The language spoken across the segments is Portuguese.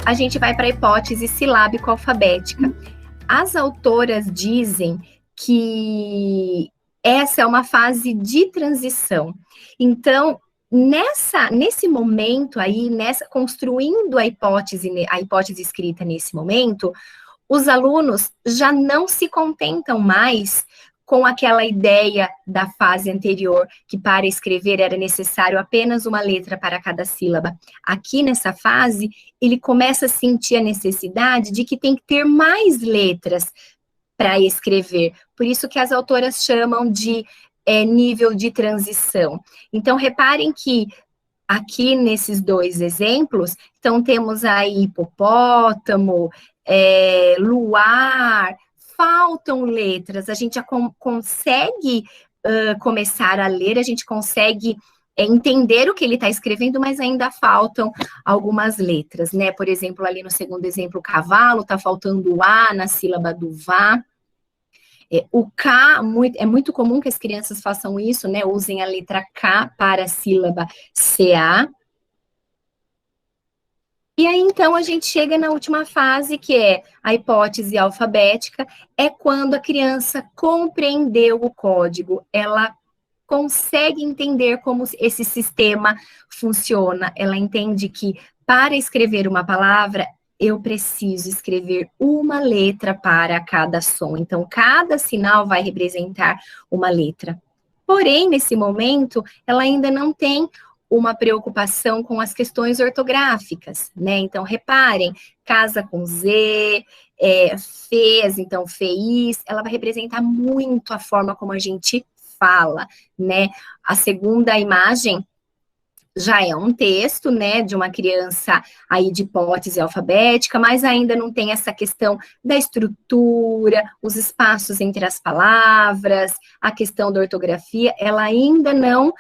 a gente vai para a hipótese silábico-alfabética. As autoras dizem que essa é uma fase de transição. Então, nesse momento aí, construindo a hipótese escrita nesse momento, os alunos já não se contentam mais com aquela ideia da fase anterior, que para escrever era necessário apenas uma letra para cada sílaba. Aqui nessa fase, ele começa a sentir a necessidade de que tem que ter mais letras para escrever. Por isso que as autoras chamam de nível de transição. Então, reparem que aqui nesses dois exemplos, então temos aí hipopótamo, luar, faltam letras, a gente já consegue começar a ler, a gente consegue entender o que ele está escrevendo, mas ainda faltam algumas letras, né? Por exemplo, ali no segundo exemplo, cavalo, está faltando o A na sílaba do vá. O K, é muito comum que as crianças façam isso, né? Usem a letra K para a sílaba CA. E aí, então, a gente chega na última fase, que é a hipótese alfabética, é quando a criança compreendeu o código, ela consegue entender como esse sistema funciona, ela entende que para escrever uma palavra, eu preciso escrever uma letra para cada som. Então, cada sinal vai representar uma letra. Porém, nesse momento, ela ainda não tem uma preocupação com as questões ortográficas, né? Então, reparem, casa com Z, fez, então, fez, ela vai representar muito a forma como a gente fala, né? A segunda imagem já é um texto, né, de uma criança aí de hipótese alfabética, mas ainda não tem essa questão da estrutura, os espaços entre as palavras, a questão da ortografia, ela ainda não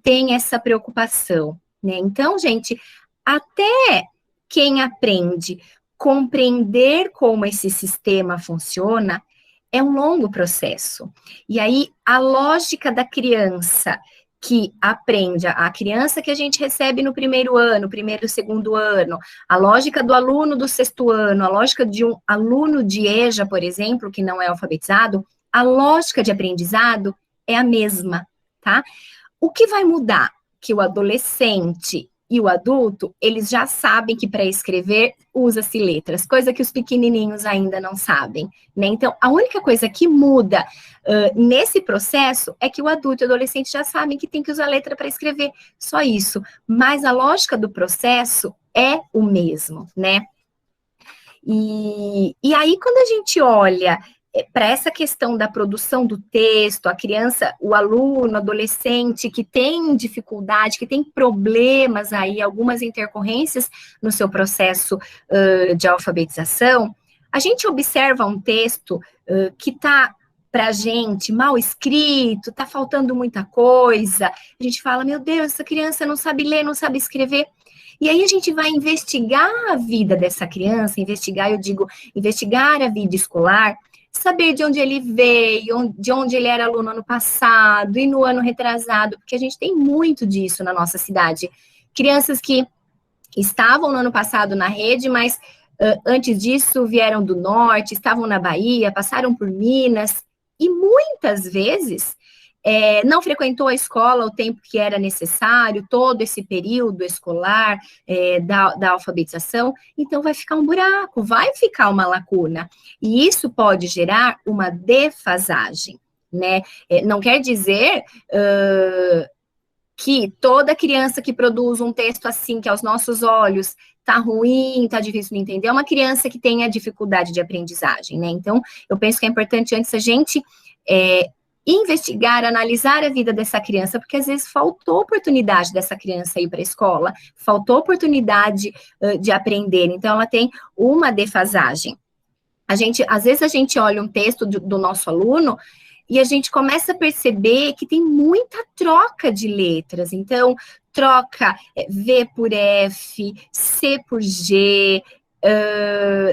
tem essa preocupação, né? Então, gente, até quem aprende compreender como esse sistema funciona, é um longo processo. E aí, a lógica da criança que aprende, a criança que a gente recebe no primeiro ano, primeiro, segundo ano, a lógica do aluno do sexto ano, a lógica de um aluno de EJA, por exemplo, que não é alfabetizado, a lógica de aprendizado é a mesma, tá? O que vai mudar? Que o adolescente e o adulto, eles já sabem que para escrever usa-se letras, coisa que os pequenininhos ainda não sabem, né? Então, a única coisa que muda nesse processo é que o adulto e o adolescente já sabem que tem que usar letra para escrever, só isso. Mas a lógica do processo é o mesmo, né? E aí, quando a gente olha para essa questão da produção do texto, a criança, o aluno, o adolescente que tem dificuldade, que tem problemas aí, algumas intercorrências no seu processo de alfabetização, a gente observa um texto que está, para a gente, mal escrito, está faltando muita coisa, a gente fala, meu Deus, essa criança não sabe ler, não sabe escrever. E aí a gente vai investigar a vida dessa criança, investigar a vida escolar, saber de onde ele veio, de onde ele era aluno ano passado e no ano retrasado, porque a gente tem muito disso na nossa cidade. Crianças que estavam no ano passado na rede, mas antes disso vieram do norte, estavam na Bahia, passaram por Minas, e muitas vezes não frequentou a escola o tempo que era necessário, todo esse período escolar da alfabetização, então vai ficar um buraco, vai ficar uma lacuna, e isso pode gerar uma defasagem, né? Não quer dizer que toda criança que produz um texto assim, que aos nossos olhos tá ruim, tá difícil de entender, é uma criança que tenha dificuldade de aprendizagem, né? Então, eu penso que é importante antes a gente investigar, analisar a vida dessa criança, porque às vezes faltou oportunidade dessa criança ir para a escola, faltou oportunidade de aprender, então ela tem uma defasagem. Às vezes a gente olha um texto do nosso aluno e a gente começa a perceber que tem muita troca de letras, então troca V por F, C por G,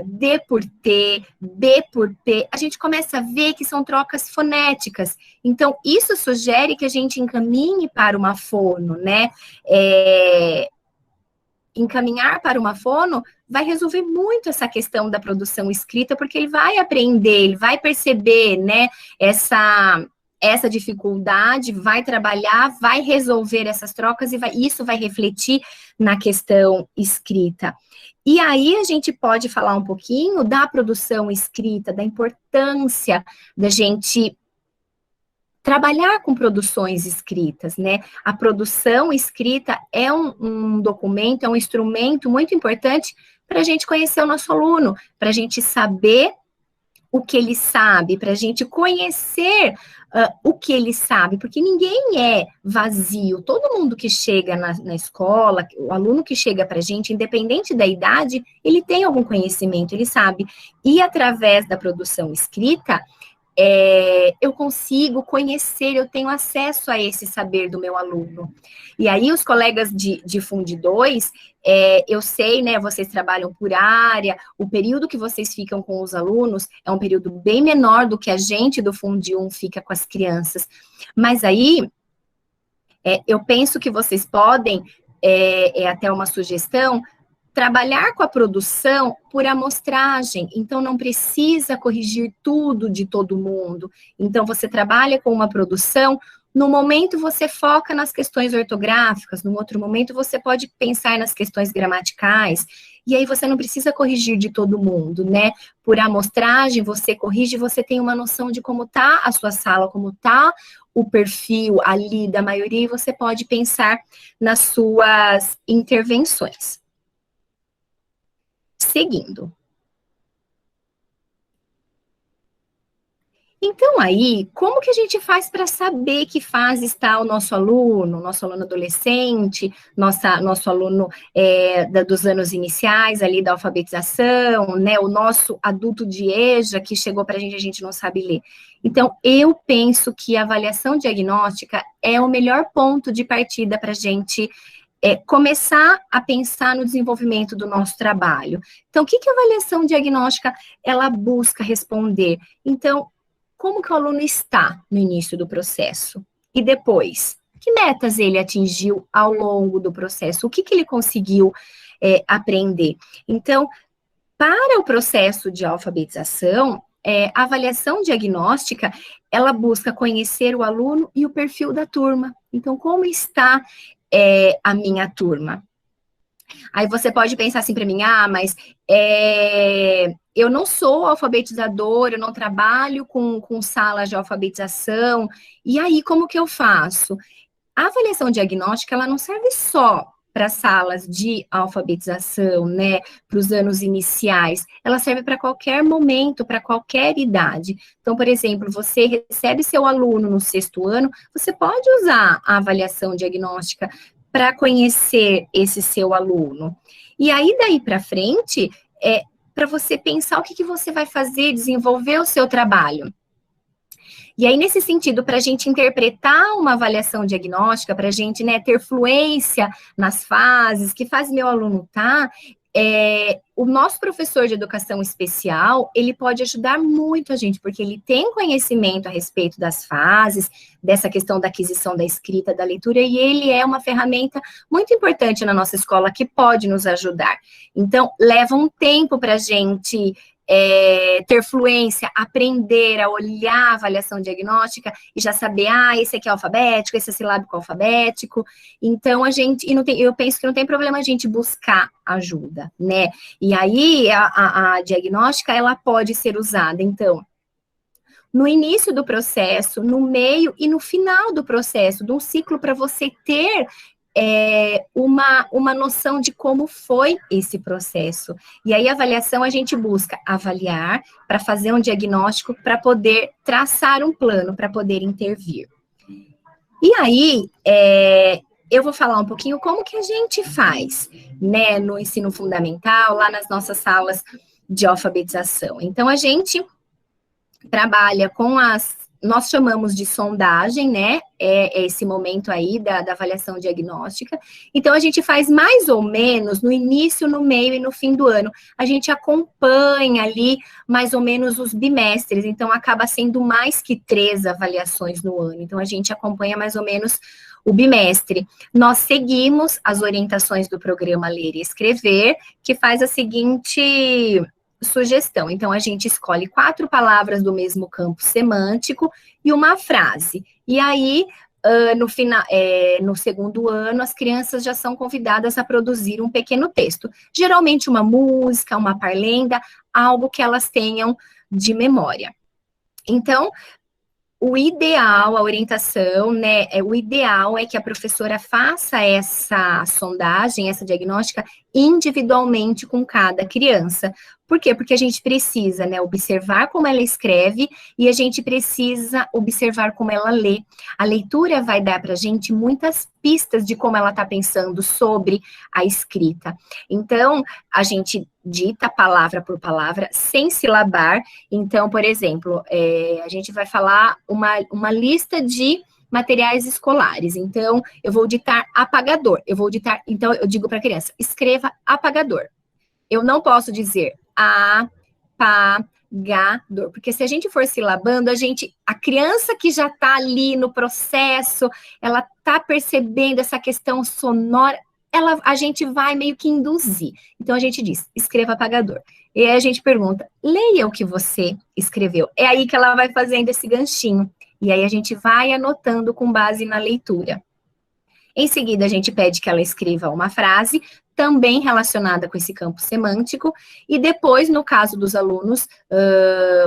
D por T, B por P, a gente começa a ver que são trocas fonéticas. Então, isso sugere que a gente encaminhe para uma fono, né? encaminhar para uma fono vai resolver muito essa questão da produção escrita, porque ele vai aprender, ele vai perceber, né, essa dificuldade, vai trabalhar, vai resolver essas trocas e isso vai refletir na questão escrita. E aí a gente pode falar um pouquinho da produção escrita, da importância da gente trabalhar com produções escritas, né? A produção escrita é um documento, é um instrumento muito importante para a gente conhecer o nosso aluno, para a gente saber o que ele sabe, para a gente conhecer o que ele sabe, porque ninguém é vazio. Todo mundo que chega na escola, o aluno que chega para a gente, independente da idade, ele tem algum conhecimento, ele sabe. E através da produção escrita, eu consigo conhecer, eu tenho acesso a esse saber do meu aluno. E aí, os colegas de Fund 2, eu sei, né, vocês trabalham por área, o período que vocês ficam com os alunos é um período bem menor do que a gente do Fund 1 fica com as crianças. Mas aí, eu penso que vocês podem, até uma sugestão, trabalhar com a produção por amostragem, então não precisa corrigir tudo de todo mundo. Então, você trabalha com uma produção, no momento você foca nas questões ortográficas, no outro momento você pode pensar nas questões gramaticais, e aí você não precisa corrigir de todo mundo, né? Por amostragem, você corrige, você tem uma noção de como está a sua sala, como está o perfil ali da maioria, e você pode pensar nas suas intervenções. Seguindo. Então, aí, como que a gente faz para saber que fase está o nosso aluno adolescente, nosso aluno dos anos iniciais, ali da alfabetização, né, o nosso adulto de EJA, que chegou para a gente não sabe ler. Então, eu penso que a avaliação diagnóstica é o melhor ponto de partida para a gente começar a pensar no desenvolvimento do nosso trabalho. Então, o que a avaliação diagnóstica, ela busca responder? Então, como que o aluno está no início do processo? E depois, que metas ele atingiu ao longo do processo? O que ele conseguiu aprender? Então, para o processo de alfabetização, a avaliação diagnóstica, ela busca conhecer o aluno e o perfil da turma. Então, como está a minha turma? Aí você pode pensar assim para mim, mas eu não sou alfabetizador, eu não trabalho com salas de alfabetização, e aí como que eu faço? A avaliação diagnóstica, ela não serve só para salas de alfabetização, né, para os anos iniciais, ela serve para qualquer momento, para qualquer idade. Então, por exemplo, você recebe seu aluno no 6º ano, você pode usar a avaliação diagnóstica para conhecer esse seu aluno. E aí, daí para frente, para você pensar o que você vai fazer, desenvolver o seu trabalho. E aí, nesse sentido, para a gente interpretar uma avaliação diagnóstica, para a gente, né, ter fluência nas fases, que fase meu aluno está, o nosso professor de educação especial, ele pode ajudar muito a gente, porque ele tem conhecimento a respeito das fases, dessa questão da aquisição da escrita, da leitura, e ele é uma ferramenta muito importante na nossa escola que pode nos ajudar. Então, leva um tempo para a gente ter fluência, aprender a olhar a avaliação diagnóstica e já saber, esse aqui é alfabético, esse é silábico alfabético. Então, eu penso que não tem problema a gente buscar ajuda, né? E aí, a diagnóstica, ela pode ser usada, então, no início do processo, no meio e no final do processo, de um ciclo para você ter uma noção de como foi esse processo. E aí, a avaliação, a gente busca avaliar para fazer um diagnóstico, para poder traçar um plano, para poder intervir. E aí, eu vou falar um pouquinho como que a gente faz, né, no ensino fundamental, lá nas nossas salas de alfabetização. Então, a gente trabalha com nós chamamos de sondagem, né? É esse momento aí da avaliação diagnóstica. Então, a gente faz mais ou menos no início, no meio e no fim do ano. A gente acompanha ali mais ou menos os bimestres, então acaba sendo mais que 3 avaliações no ano. Então, a gente acompanha mais ou menos o bimestre. Nós seguimos as orientações do programa Ler e Escrever, que faz a seguinte sugestão. Então, a gente escolhe 4 palavras do mesmo campo semântico e uma frase. E aí, no final, no segundo ano, as crianças já são convidadas a produzir um pequeno texto. Geralmente uma música, uma parlenda, algo que elas tenham de memória. Então, o ideal, a orientação, né, o ideal é que a professora faça essa sondagem, essa diagnóstica individualmente com cada criança. Por quê? Porque a gente precisa, né, observar como ela escreve e a gente precisa observar como ela lê. A leitura vai dar para a gente muitas pistas de como ela está pensando sobre a escrita. Então, a gente dita palavra por palavra, sem silabar. Então, por exemplo, a gente vai falar uma lista de materiais escolares. Então, eu vou ditar apagador. Então, eu digo para a criança, escreva apagador. Eu não posso dizer apagador, porque se a gente for silabando, a criança que já está ali no processo, ela está percebendo essa questão sonora, a gente vai meio que induzir. Então, a gente diz, escreva apagador. E aí a gente pergunta, leia o que você escreveu. É aí que ela vai fazendo esse ganchinho. E aí a gente vai anotando com base na leitura. Em seguida, a gente pede que ela escreva uma frase, também relacionada com esse campo semântico, e depois, no caso dos alunos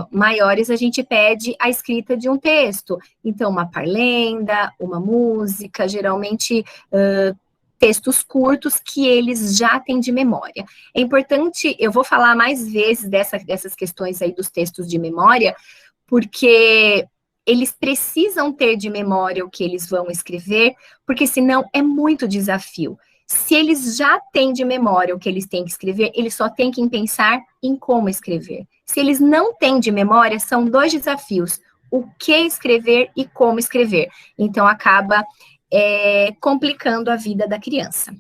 maiores, a gente pede a escrita de um texto. Então, uma parlenda, uma música, geralmente textos curtos que eles já têm de memória. É importante, eu vou falar mais vezes dessas questões aí dos textos de memória, porque eles precisam ter de memória o que eles vão escrever, porque senão é muito desafio. Se eles já têm de memória o que eles têm que escrever, eles só têm que pensar em como escrever. Se eles não têm de memória, são 2 desafios, o que escrever e como escrever. Então, acaba complicando a vida da criança.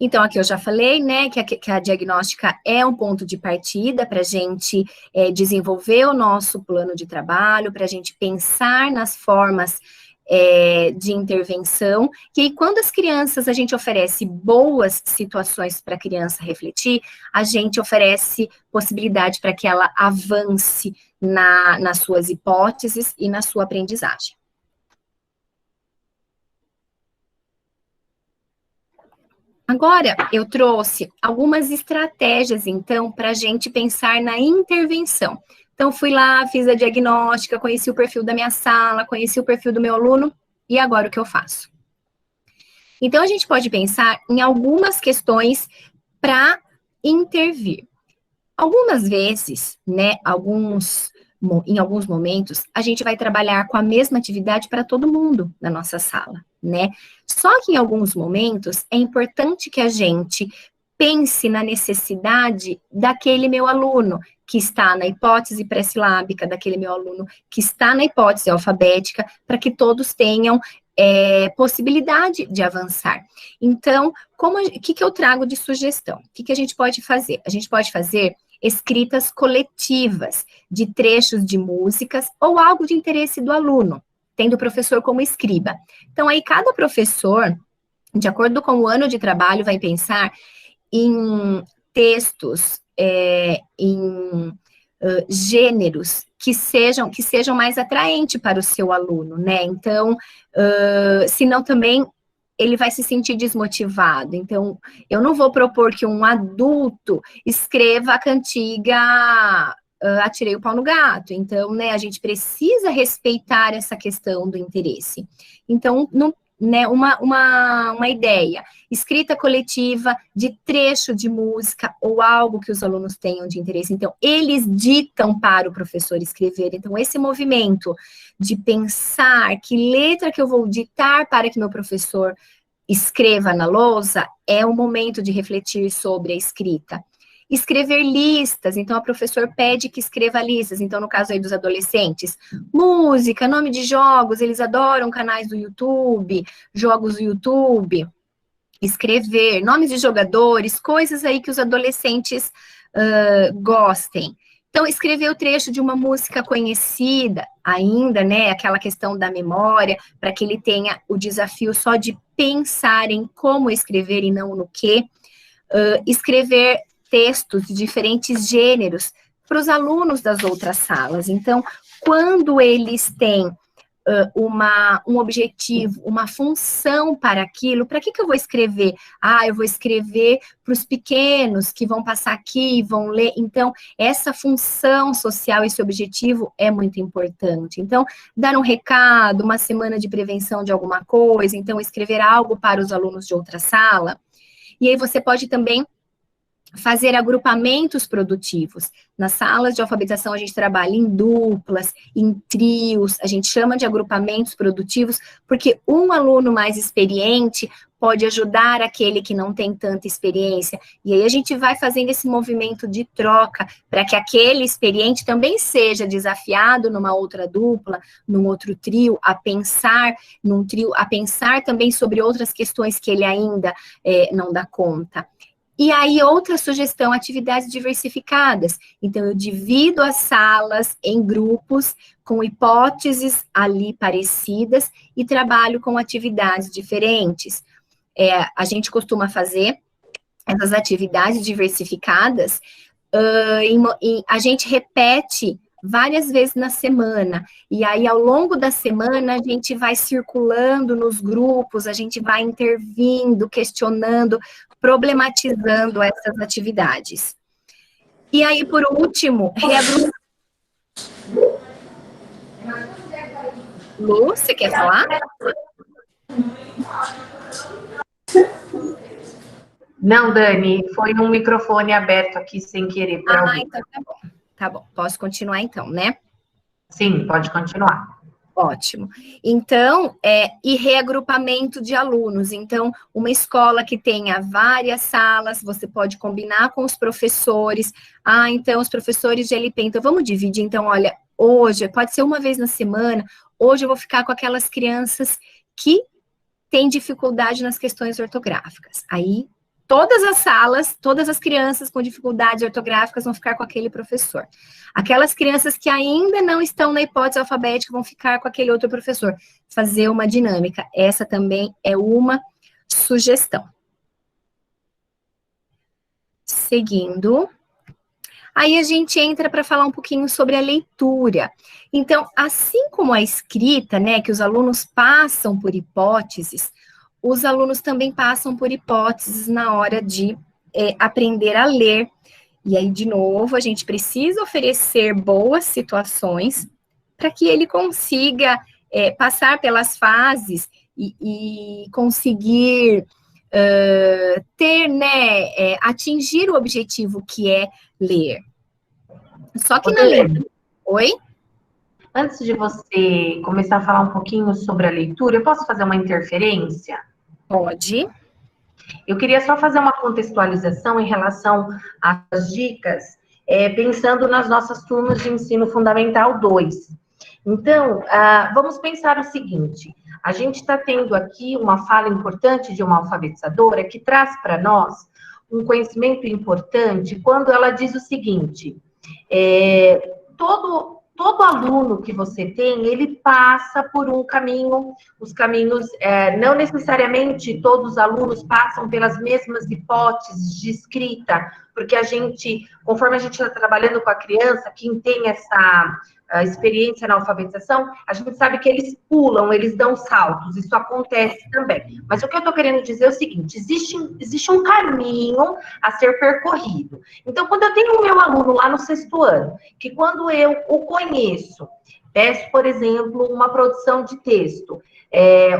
Então, aqui eu já falei, né, que a diagnóstica é um ponto de partida para a gente desenvolver o nosso plano de trabalho, para a gente pensar nas formas de intervenção, que aí, quando a gente oferece boas situações para a criança refletir, a gente oferece possibilidade para que ela avance nas suas hipóteses e na sua aprendizagem. Agora, eu trouxe algumas estratégias, então, para a gente pensar na intervenção. Então, fui lá, fiz a diagnóstica, conheci o perfil da minha sala, conheci o perfil do meu aluno, e agora o que eu faço? Então, a gente pode pensar em algumas questões para intervir. Algumas vezes, né, em alguns momentos, a gente vai trabalhar com a mesma atividade para todo mundo na nossa sala, né? Só que em alguns momentos é importante que a gente pense na necessidade daquele meu aluno que está na hipótese pré-silábica, daquele meu aluno que está na hipótese alfabética, para que todos tenham possibilidade de avançar. Então, o que eu trago de sugestão? O que a gente pode fazer? A gente pode fazer escritas coletivas de trechos de músicas ou algo de interesse do aluno, tendo o professor como escriba. Então, aí cada professor, de acordo com o ano de trabalho, vai pensar em textos, em gêneros que sejam mais atraentes para o seu aluno, né? Então, senão também ele vai se sentir desmotivado. Então, eu não vou propor que um adulto escreva a cantiga Atirei o Pau no Gato. Então, né, a gente precisa respeitar essa questão do interesse. Então, uma ideia, escrita coletiva de trecho de música ou algo que os alunos tenham de interesse. Então, eles ditam para o professor escrever. Então, esse movimento de pensar que letra que eu vou ditar para que meu professor escreva na lousa é o momento de refletir sobre a escrita. Escrever listas, então a professora pede que escreva listas, então no caso aí dos adolescentes, música, nome de jogos, eles adoram canais do YouTube, jogos do YouTube, escrever, nomes de jogadores, coisas aí que os adolescentes gostem. Então, escrever o trecho de uma música conhecida, ainda, né, aquela questão da memória, para que ele tenha o desafio só de pensar em como escrever e não no que. Escrever textos de diferentes gêneros para os alunos das outras salas. Então, quando eles têm um objetivo, uma função para aquilo, para que eu vou escrever? Eu vou escrever para os pequenos que vão passar aqui, vão ler. Então, essa função social, esse objetivo é muito importante. Então, dar um recado, uma semana de prevenção de alguma coisa, então, escrever algo para os alunos de outra sala. E aí você pode também fazer agrupamentos produtivos. Nas salas de alfabetização, a gente trabalha em duplas, em trios, a gente chama de agrupamentos produtivos, porque um aluno mais experiente pode ajudar aquele que não tem tanta experiência, e aí a gente vai fazendo esse movimento de troca, para que aquele experiente também seja desafiado numa outra dupla, num outro trio, a pensar num trio, a pensar também sobre outras questões que ele ainda não dá conta. E aí, outra sugestão, atividades diversificadas. Então, eu divido as salas em grupos com hipóteses ali parecidas e trabalho com atividades diferentes. A gente costuma fazer essas atividades diversificadas, a gente repete várias vezes na semana, e aí ao longo da semana a gente vai circulando nos grupos, a gente vai intervindo, questionando, problematizando essas atividades. E aí, por último, Lu, você quer falar? Não, Dani, foi um microfone aberto aqui sem querer. Então tá bom. Tá bom, posso continuar então, né? Sim, pode continuar. Ótimo. Então, e reagrupamento de alunos. Então, uma escola que tenha várias salas, você pode combinar com os professores. Então, os professores de LP, então vamos dividir. Então, olha, hoje, pode ser uma vez na semana, hoje eu vou ficar com aquelas crianças que têm dificuldade nas questões ortográficas. Aí, todas as salas, todas as crianças com dificuldades ortográficas vão ficar com aquele professor. Aquelas crianças que ainda não estão na hipótese alfabética vão ficar com aquele outro professor. Fazer uma dinâmica. Essa também é uma sugestão. Seguindo. Aí a gente entra para falar um pouquinho sobre a leitura. Então, assim como a escrita, né, que os alunos passam por hipóteses, os alunos também passam por hipóteses na hora de aprender a ler. E aí, de novo, a gente precisa oferecer boas situações para que ele consiga passar pelas fases e conseguir ter, né, atingir o objetivo que é ler. Só que na leitura... Oi? Antes de você começar a falar um pouquinho sobre a leitura, eu posso fazer uma interferência? Pode. Eu queria só fazer uma contextualização em relação às dicas, pensando nas nossas turmas de ensino fundamental 2. Então, vamos pensar o seguinte, a gente está tendo aqui uma fala importante de uma alfabetizadora que traz para nós um conhecimento importante quando ela diz o seguinte, todo aluno que você tem, ele passa por um caminho, os caminhos, não necessariamente todos os alunos passam pelas mesmas hipóteses de escrita, porque conforme a gente está trabalhando com a criança, quem tem essa experiência na alfabetização, a gente sabe que eles pulam, eles dão saltos, isso acontece também. Mas o que eu estou querendo dizer é o seguinte, existe um caminho a ser percorrido. Então, quando eu tenho o meu aluno lá no 6º ano, que quando eu o conheço, peço, por exemplo, uma produção de texto,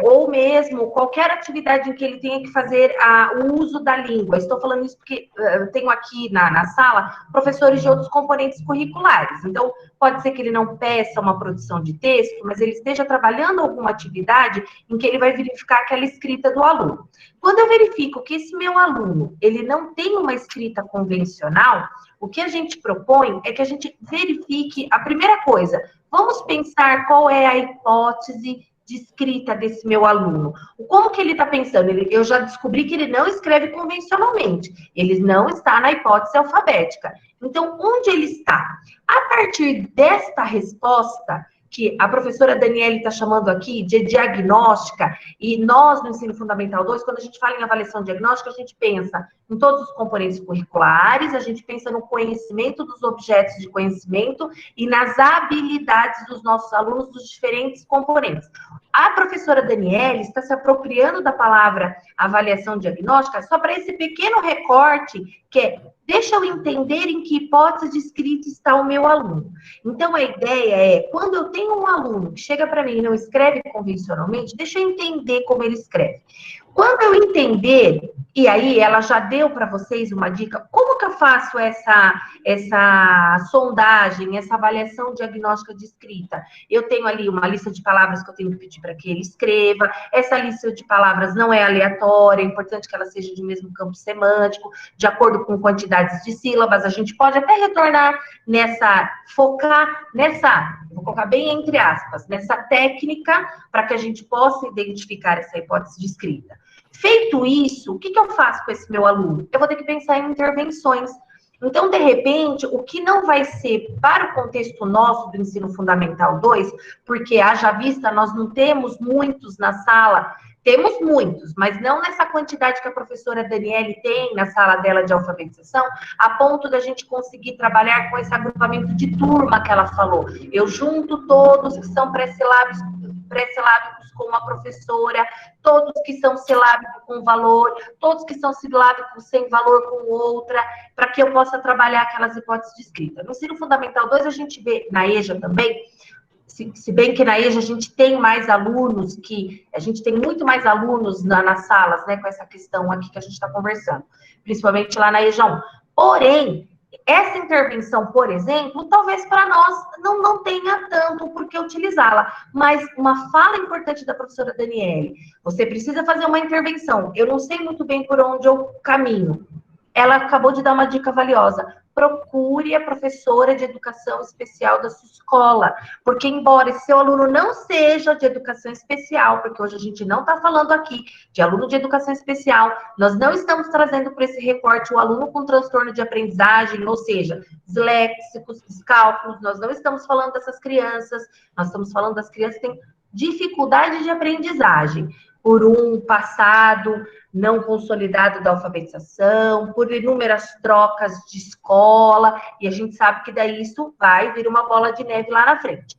ou mesmo qualquer atividade em que ele tenha que fazer o uso da língua. Estou falando isso porque eu tenho aqui na sala professores de outros componentes curriculares. Então, pode ser que ele não peça uma produção de texto, mas ele esteja trabalhando alguma atividade em que ele vai verificar aquela escrita do aluno. Quando eu verifico que esse meu aluno, ele não tem uma escrita convencional, o que a gente propõe é que a gente verifique a primeira coisa. Vamos pensar qual é a hipótese de escrita desse meu aluno. Como que ele está pensando? Eu já descobri que ele não escreve convencionalmente. Ele não está na hipótese alfabética. Então, onde ele está? A partir desta resposta, que a professora Daniele está chamando aqui de diagnóstica, e nós, no Ensino Fundamental 2, quando a gente fala em avaliação diagnóstica, a gente pensa em todos os componentes curriculares, a gente pensa no conhecimento dos objetos de conhecimento e nas habilidades dos nossos alunos dos diferentes componentes. A professora Daniele está se apropriando da palavra avaliação diagnóstica só para esse pequeno recorte, que é: deixa eu entender em que hipótese de escrita está o meu aluno. Então, a ideia é, quando eu tenho um aluno que chega para mim e não escreve convencionalmente, deixa eu entender como ele escreve. Quando eu entender, e aí ela já deu para vocês uma dica, como que eu faço essa sondagem, essa avaliação diagnóstica de escrita? Eu tenho ali uma lista de palavras que eu tenho que pedir para que ele escreva, essa lista de palavras não é aleatória, é importante que ela seja de mesmo campo semântico, de acordo com quantidades de sílabas. A gente pode até retornar focar nessa, vou colocar bem entre aspas, nessa técnica, para que a gente possa identificar essa hipótese de escrita. Feito isso, o que eu faço com esse meu aluno? Eu vou ter que pensar em intervenções. Então, de repente, o que não vai ser para o contexto nosso do Ensino Fundamental 2, porque haja vista, nós não temos muitos na sala, temos muitos, mas não nessa quantidade que a professora Daniele tem na sala dela de alfabetização, a ponto da gente conseguir trabalhar com esse agrupamento de turma que ela falou. Eu junto todos que são pré-silábicos com uma professora, todos que são silábicos com valor, todos que são silábicos sem valor com outra, para que eu possa trabalhar aquelas hipóteses de escrita. No Ensino Fundamental 2, a gente vê, na EJA também, se bem que na EJA a gente tem mais alunos, a gente tem muito mais alunos nas salas, né, com essa questão aqui que a gente está conversando, principalmente lá na EJA 1. Porém, essa intervenção, por exemplo, talvez para nós não tenha tanto por que utilizá-la, mas uma fala importante da professora Daniele: você precisa fazer uma intervenção, eu não sei muito bem por onde eu caminho. Ela acabou de dar uma dica valiosa: procure a professora de educação especial da sua escola, porque embora esse seu aluno não seja de educação especial, porque hoje a gente não está falando aqui de aluno de educação especial, nós não estamos trazendo para esse recorte o aluno com transtorno de aprendizagem, ou seja, disléxicos, descálculos, nós não estamos falando dessas crianças, nós estamos falando das crianças que têm dificuldade de aprendizagem, por um passado não consolidado da alfabetização, por inúmeras trocas de escola, e a gente sabe que daí isso vai vir uma bola de neve lá na frente.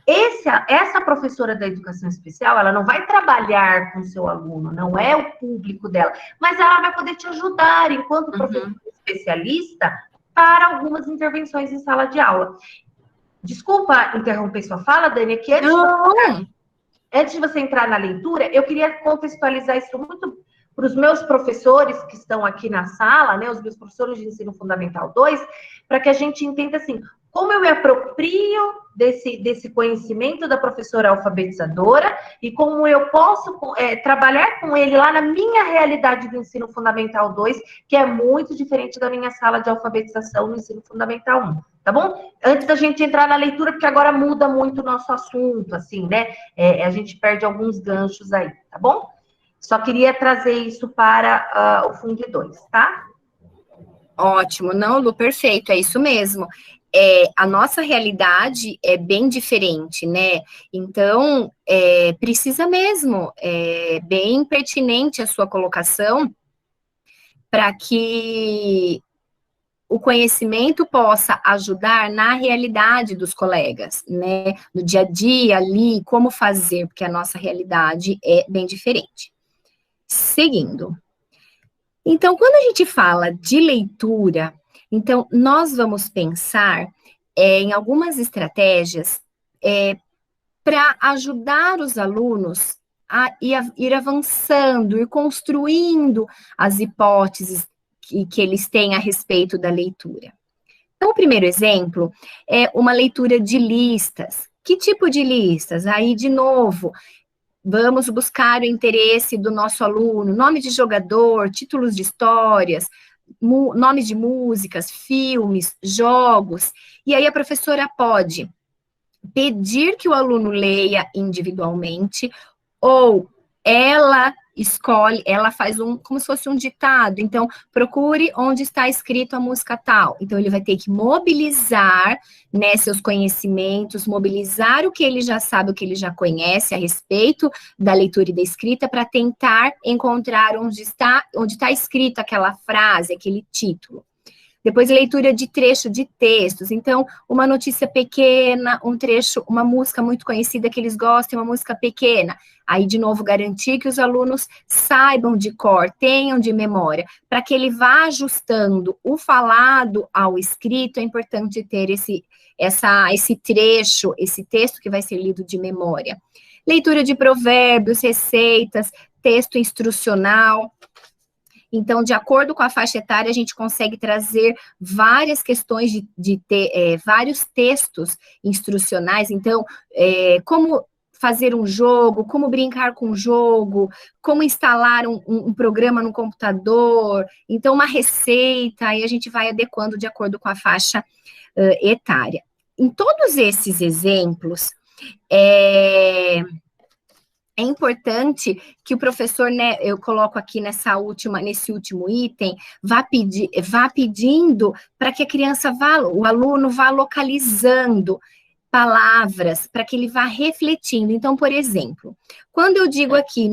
Essa professora da educação especial, ela não vai trabalhar com o seu aluno, não é o público dela, mas ela vai poder te ajudar, enquanto professora especialista, para algumas intervenções em sala de aula. Desculpa interromper sua fala, Dani, que antes de você entrar na leitura, eu queria contextualizar isso muito para os meus professores que estão aqui na sala, né, os meus professores de Ensino Fundamental 2, para que a gente entenda assim, como eu me aproprio desse conhecimento da professora alfabetizadora e como eu posso trabalhar com ele lá na minha realidade do Ensino Fundamental 2, que é muito diferente da minha sala de alfabetização no Ensino Fundamental 1. Tá bom? Antes da gente entrar na leitura, porque agora muda muito o nosso assunto, assim, né? A gente perde alguns ganchos aí, tá bom? Só queria trazer isso para o Fund 2, tá? Ótimo. Não, Lu, perfeito, é isso mesmo. A nossa realidade é bem diferente, né? Então, precisa mesmo, bem pertinente a sua colocação, para que o conhecimento possa ajudar na realidade dos colegas, né? No dia a dia ali, como fazer, porque a nossa realidade é bem diferente. Seguindo. Então, quando a gente fala de leitura, então nós vamos pensar em algumas estratégias para ajudar os alunos a ir avançando, ir construindo as hipóteses que eles têm a respeito da leitura. Então, o primeiro exemplo é uma leitura de listas. Que tipo de listas? Aí, de novo, vamos buscar o interesse do nosso aluno, nome de jogador, títulos de histórias, nomes de músicas, filmes, jogos. E aí a professora pode pedir que o aluno leia individualmente, ou ela escolhe, ela faz como se fosse um ditado. Então, procure onde está escrito a música tal. Então, ele vai ter que mobilizar, né, seus conhecimentos, mobilizar o que ele já sabe, o que ele já conhece a respeito da leitura e da escrita, para tentar encontrar onde está escrito aquela frase, aquele título. Depois, leitura de trecho de textos. Então, uma notícia pequena, um trecho, uma música muito conhecida que eles gostem, uma música pequena. Aí, de novo, garantir que os alunos saibam de cor, tenham de memória. Para que ele vá ajustando o falado ao escrito, é importante ter esse trecho, esse texto que vai ser lido de memória. Leitura de provérbios, receitas, texto instrucional. Então, de acordo com a faixa etária, a gente consegue trazer várias questões vários textos instrucionais. Então, como fazer um jogo, como brincar com o jogo, como instalar um programa no computador, então uma receita, aí a gente vai adequando de acordo com a faixa etária. Em todos esses exemplos, é importante que o professor, né, eu coloco aqui nesse último item, vá pedindo para que a criança o aluno vá localizando palavras, para que ele vá refletindo. Então, por exemplo, quando eu digo aqui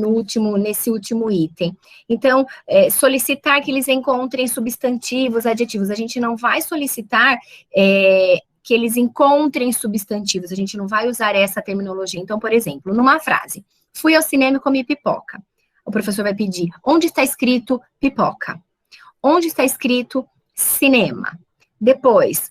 nesse último item, então, solicitar que eles encontrem substantivos, adjetivos, a gente não vai solicitar que eles encontrem substantivos, a gente não vai usar essa terminologia. Então, por exemplo, numa frase, fui ao cinema e comi pipoca. O professor vai pedir, onde está escrito pipoca? Onde está escrito cinema? Depois,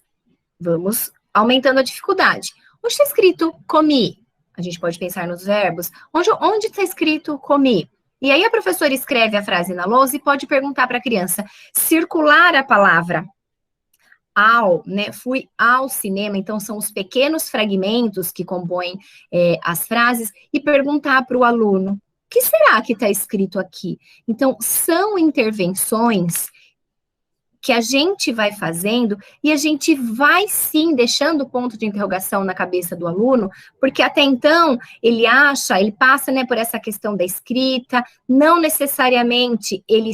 vamos aumentando a dificuldade. Onde está escrito comi? A gente pode pensar nos verbos. Onde está escrito comi? E aí a professora escreve a frase na lousa e pode perguntar para a criança, circular a palavra né, fui ao cinema, então são os pequenos fragmentos que compõem as frases, e perguntar para o aluno, o que será que está escrito aqui? Então, são intervenções que a gente vai fazendo e a gente vai, sim, deixando ponto de interrogação na cabeça do aluno, porque até então ele passa, né, por essa questão da escrita, não necessariamente ele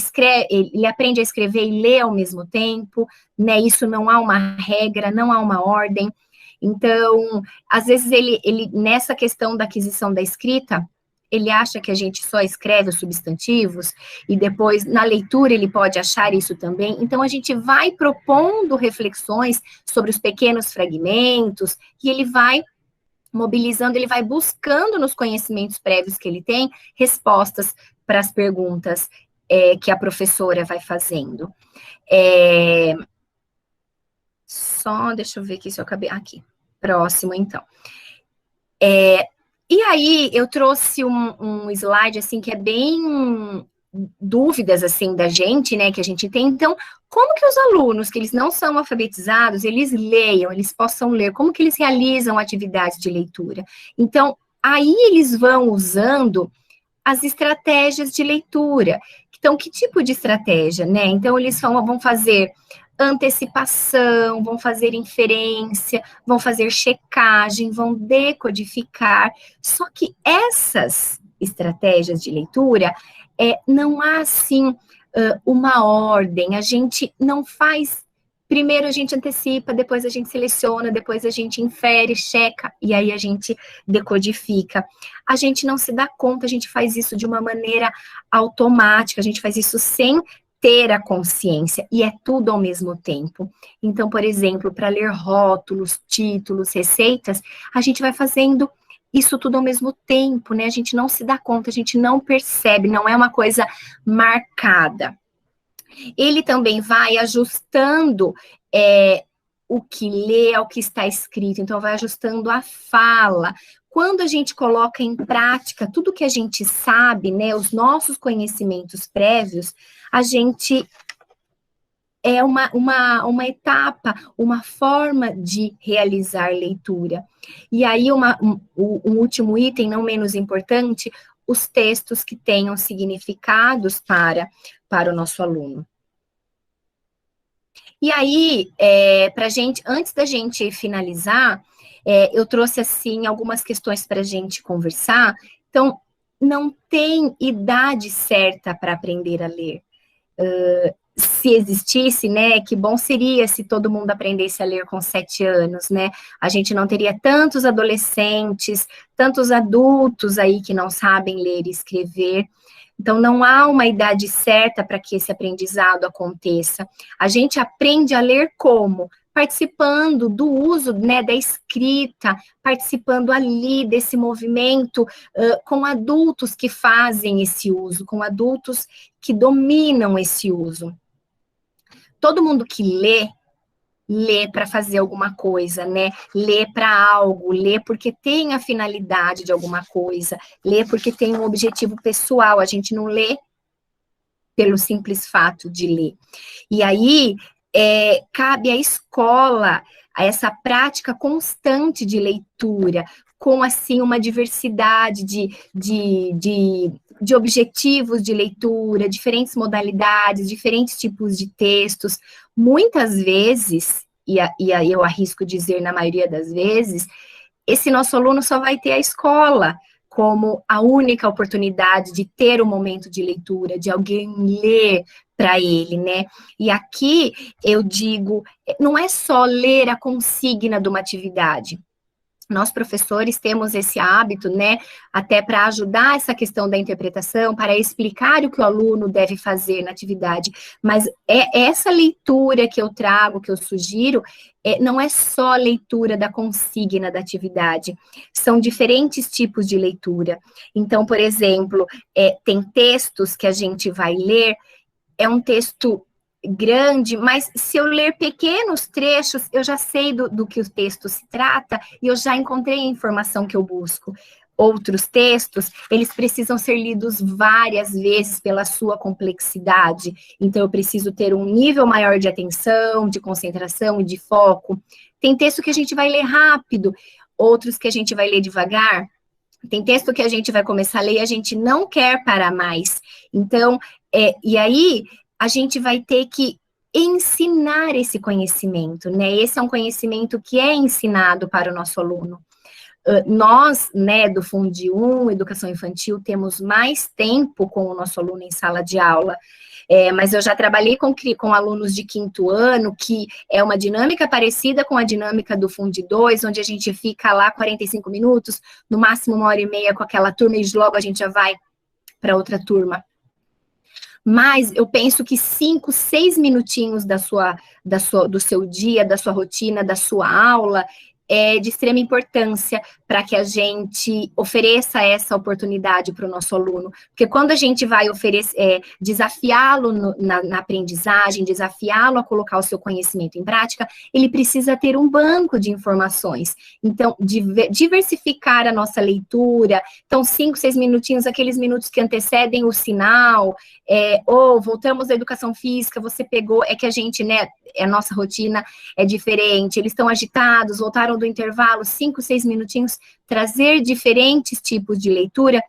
aprende a escrever e ler ao mesmo tempo, né, isso não há uma regra, não há uma ordem. Então, às vezes ele nessa questão da aquisição da escrita, ele acha que a gente só escreve os substantivos, e depois, na leitura, ele pode achar isso também. Então, a gente vai propondo reflexões sobre os pequenos fragmentos, e ele vai mobilizando, ele vai buscando nos conhecimentos prévios que ele tem, respostas para as perguntas que a professora vai fazendo. Deixa eu ver aqui se eu acabei. Aqui, próximo, então. E aí, eu trouxe um slide, assim, que é bem dúvidas, assim, da gente, né, que a gente tem. Então, como que os alunos, que eles não são alfabetizados, eles leiam, eles possam ler, como que eles realizam atividades de leitura? Então, aí eles vão usando as estratégias de leitura. Então, que tipo de estratégia, né? Então, eles vão fazer antecipação, vão fazer inferência, vão fazer checagem, vão decodificar. Só que essas estratégias de leitura, não há, assim, uma ordem. A gente não faz... Primeiro a gente antecipa, depois a gente seleciona, depois a gente infere, checa, e aí a gente decodifica. A gente não se dá conta, a gente faz isso de uma maneira automática, a gente faz isso sem ter a consciência, e é tudo ao mesmo tempo. Então, por exemplo, para ler rótulos, títulos, receitas, a gente vai fazendo isso tudo ao mesmo tempo, né? A gente não se dá conta, a gente não percebe, não é uma coisa marcada. Ele também vai ajustando o que lê ao que está escrito, então vai ajustando a fala. Quando a gente coloca em prática tudo que a gente sabe, né, os nossos conhecimentos prévios, a gente é uma etapa, uma forma de realizar leitura. E aí, um último item, não menos importante, os textos que tenham significados para o nosso aluno. E aí, pra gente, antes da gente finalizar, eu trouxe, assim, algumas questões para a gente conversar. Então, não tem idade certa para aprender a ler. Se existisse, né, que bom seria se todo mundo aprendesse a ler com 7 anos, né? A gente não teria tantos adolescentes, tantos adultos aí que não sabem ler e escrever. Então, não há uma idade certa para que esse aprendizado aconteça. A gente aprende a ler como? Participando do uso, né, da escrita, participando ali desse movimento, com adultos que fazem esse uso, com adultos que dominam esse uso. Todo mundo que lê para fazer alguma coisa, né? Lê para algo, lê porque tem a finalidade de alguma coisa, lê porque tem um objetivo pessoal, a gente não lê pelo simples fato de ler. E aí, cabe à escola essa prática constante de leitura, com, assim, uma diversidade de objetivos de leitura, diferentes modalidades, diferentes tipos de textos. Muitas vezes, e aí eu arrisco dizer na maioria das vezes, esse nosso aluno só vai ter a escola como a única oportunidade de ter um momento de leitura, de alguém ler para ele, né? E aqui eu digo, não é só ler a consigna de uma atividade. Nós, professores, temos esse hábito, né, até para ajudar essa questão da interpretação, para explicar o que o aluno deve fazer na atividade, mas essa leitura que eu trago, que eu sugiro, não é só a leitura da consigna da atividade, são diferentes tipos de leitura. Então, por exemplo, tem textos que a gente vai ler, é um texto grande, mas se eu ler pequenos trechos, eu já sei do que o texto se trata e eu já encontrei a informação que eu busco. Outros textos, eles precisam ser lidos várias vezes pela sua complexidade, então eu preciso ter um nível maior de atenção, de concentração e de foco. Tem texto que a gente vai ler rápido, outros que a gente vai ler devagar. Tem texto que a gente vai começar a ler e a gente não quer parar mais. Então, e aí a gente vai ter que ensinar esse conhecimento, né? Esse é um conhecimento que é ensinado para o nosso aluno. Nós, né, do Fundi 1, Educação Infantil, temos mais tempo com o nosso aluno em sala de aula, mas eu já trabalhei com alunos de 5º ano, que é uma dinâmica parecida com a dinâmica do Fundi 2, onde a gente fica lá 45 minutos, no máximo 1h30 com aquela turma, e logo a gente já vai para outra turma. Mas eu penso que 5, 6 minutinhos do seu dia, da sua rotina, da sua aula, é de extrema importância para que a gente ofereça essa oportunidade para o nosso aluno. Porque quando a gente vai desafiá-lo na aprendizagem, desafiá-lo a colocar o seu conhecimento em prática, ele precisa ter um banco de informações. Então, diversificar a nossa leitura. Então, 5, 6 minutinhos, aqueles minutos que antecedem o sinal, ou voltamos à educação física, você pegou, que a gente, né, a nossa rotina é diferente, eles estão agitados, voltaram do intervalo, 5, 6 minutinhos, trazer diferentes tipos de leitura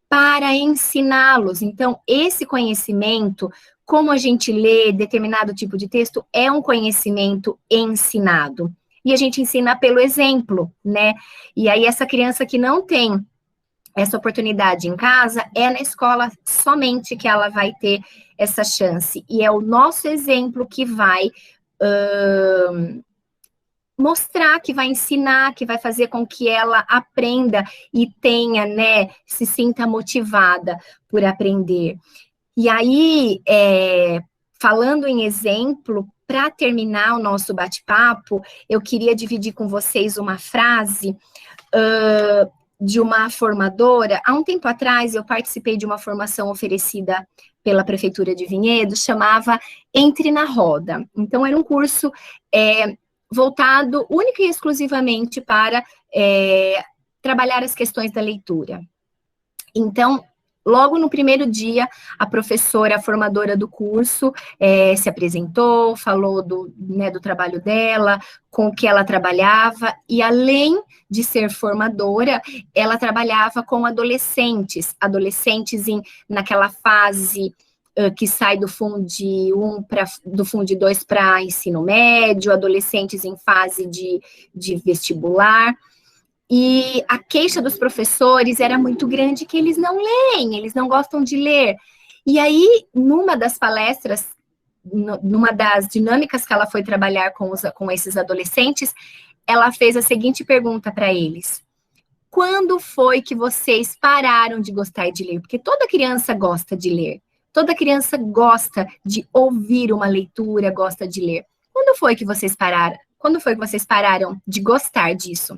para ensiná-los. Então, esse conhecimento, como a gente lê determinado tipo de texto, é um conhecimento ensinado. E a gente ensina pelo exemplo, né? E aí, essa criança que não tem essa oportunidade em casa, é na escola somente que ela vai ter essa chance. E é o nosso exemplo que vai mostrar, que vai ensinar, que vai fazer com que ela aprenda e tenha, né, se sinta motivada por aprender. E aí, falando em exemplo, para terminar o nosso bate-papo, eu queria dividir com vocês uma frase de uma formadora. Há um tempo atrás, eu participei de uma formação oferecida pela Prefeitura de Vinhedo, chamava Entre na Roda. Então, era um curso voltado única e exclusivamente para trabalhar as questões da leitura. Então, logo no primeiro dia, a professora, a formadora do curso, se apresentou, falou do trabalho dela, com o que ela trabalhava, e além de ser formadora, ela trabalhava com adolescentes naquela fase que sai do Fundi 2 para ensino médio, adolescentes em fase de vestibular. E a queixa dos professores era muito grande, que eles não leem, eles não gostam de ler. E aí, numa das palestras, numa das dinâmicas que ela foi trabalhar com esses adolescentes, ela fez a seguinte pergunta para eles: quando foi que vocês pararam de gostar de ler? Porque toda criança gosta de ler, toda criança gosta de ouvir uma leitura, gosta de ler. Quando foi que vocês pararam? Quando foi que vocês pararam de gostar disso?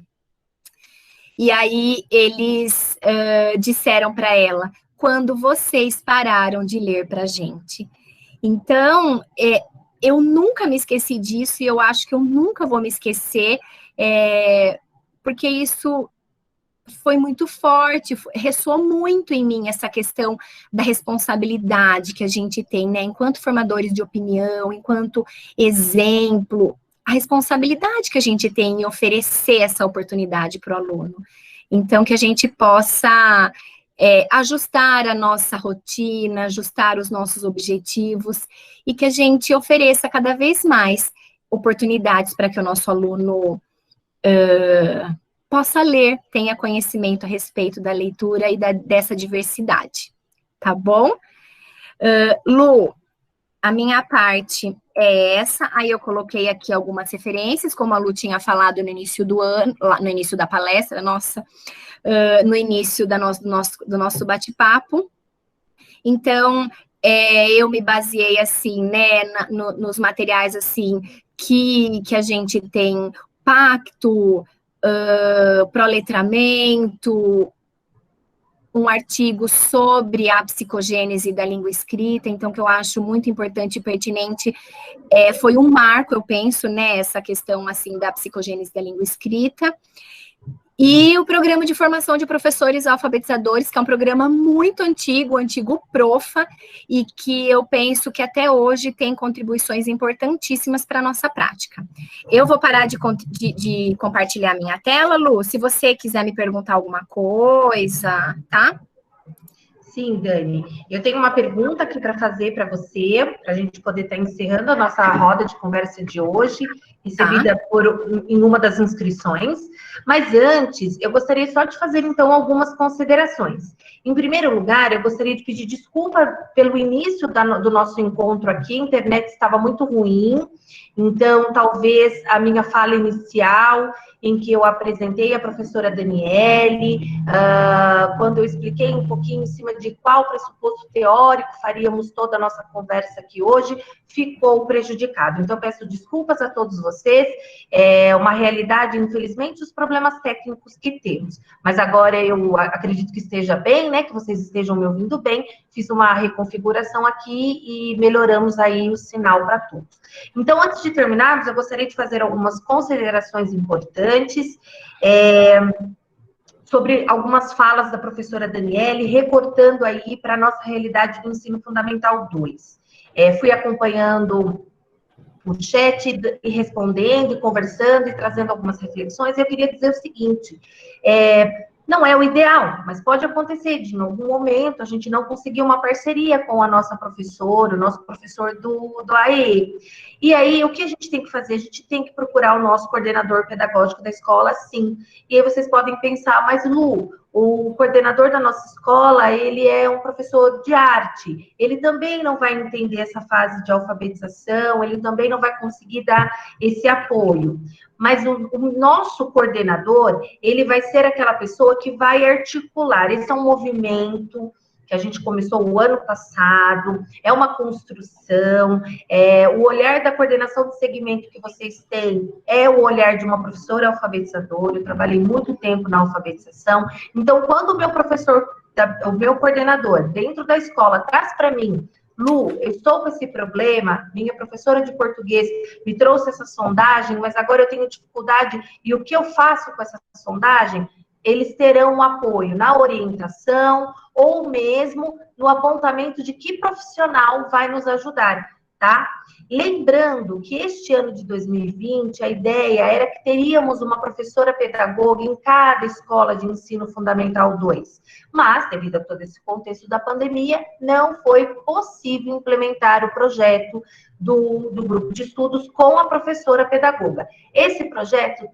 E aí eles disseram para ela: quando vocês pararam de ler para a gente. Então, eu nunca me esqueci disso, e eu acho que eu nunca vou me esquecer, porque isso foi muito forte, ressoou muito em mim essa questão da responsabilidade que a gente tem, né, enquanto formadores de opinião, enquanto exemplo, a responsabilidade que a gente tem em oferecer essa oportunidade para o aluno. Então, que a gente possa ajustar a nossa rotina, ajustar os nossos objetivos, e que a gente ofereça cada vez mais oportunidades para que o nosso aluno possa ler, tenha conhecimento a respeito da leitura e dessa diversidade. Tá bom? Lu, a minha parte é essa. Aí eu coloquei aqui algumas referências, como a Lu tinha falado no início do ano, no início da palestra, no início do nosso bate-papo. Então, eu me baseei, assim, né, nos materiais, assim, que a gente tem: Pacto, Proletramento, um artigo sobre a psicogênese da língua escrita, então, que eu acho muito importante e pertinente, foi um marco, eu penso, né, essa questão, assim, da psicogênese da língua escrita. E o programa de formação de professores alfabetizadores, que é um programa muito antigo, o antigo Profa, e que eu penso que até hoje tem contribuições importantíssimas para a nossa prática. Eu vou parar de compartilhar a minha tela, Lu, se você quiser me perguntar alguma coisa, tá? Sim, Dani. Eu tenho uma pergunta aqui para fazer para você, para a gente poder estar encerrando a nossa roda de conversa de hoje, recebida em uma das inscrições. Mas antes, eu gostaria só de fazer, então, algumas considerações. Em primeiro lugar, eu gostaria de pedir desculpa pelo início do nosso encontro aqui. A internet estava muito ruim, então, talvez a minha fala inicial, em que eu apresentei a professora Daniele, quando eu expliquei um pouquinho em cima de qual pressuposto teórico faríamos toda a nossa conversa aqui hoje, ficou prejudicado. Então, peço desculpas a todos vocês, é uma realidade, infelizmente, os problemas técnicos que temos. Mas agora eu acredito que esteja bem, né, que vocês estejam me ouvindo bem, fiz uma reconfiguração aqui e melhoramos aí o sinal para todos. Então, antes de terminarmos, eu gostaria de fazer algumas considerações importantes sobre algumas falas da professora Daniele, recortando aí para a nossa realidade do ensino fundamental 2. Fui acompanhando o chat e respondendo, e conversando, e trazendo algumas reflexões. Eu queria dizer o seguinte: não é o ideal, mas pode acontecer de, em algum momento, a gente não conseguir uma parceria com a nossa professora, o nosso professor do AE. E aí, o que a gente tem que fazer? A gente tem que procurar o nosso coordenador pedagógico da escola, sim. E aí vocês podem pensar: mas Lu, o coordenador da nossa escola, ele é um professor de arte, ele também não vai entender essa fase de alfabetização, ele também não vai conseguir dar esse apoio. Mas o nosso coordenador, ele vai ser aquela pessoa que vai articular. Esse é um movimento que a gente começou o ano passado, é uma construção, o olhar da coordenação de segmento que vocês têm é o olhar de uma professora alfabetizadora. Eu trabalhei muito tempo na alfabetização, então quando o meu professor, o meu coordenador dentro da escola traz para mim Lu, eu estou com esse problema, minha professora de português me trouxe essa sondagem, mas agora eu tenho dificuldade, e o que eu faço com essa sondagem? Eles terão um apoio na orientação ou mesmo no apontamento de que profissional vai nos ajudar, tá? Lembrando que este ano de 2020, a ideia era que teríamos uma professora pedagoga em cada escola de ensino fundamental 2. Mas, devido a todo esse contexto da pandemia, não foi possível implementar o projeto do grupo de estudos com a professora pedagoga. Esse projeto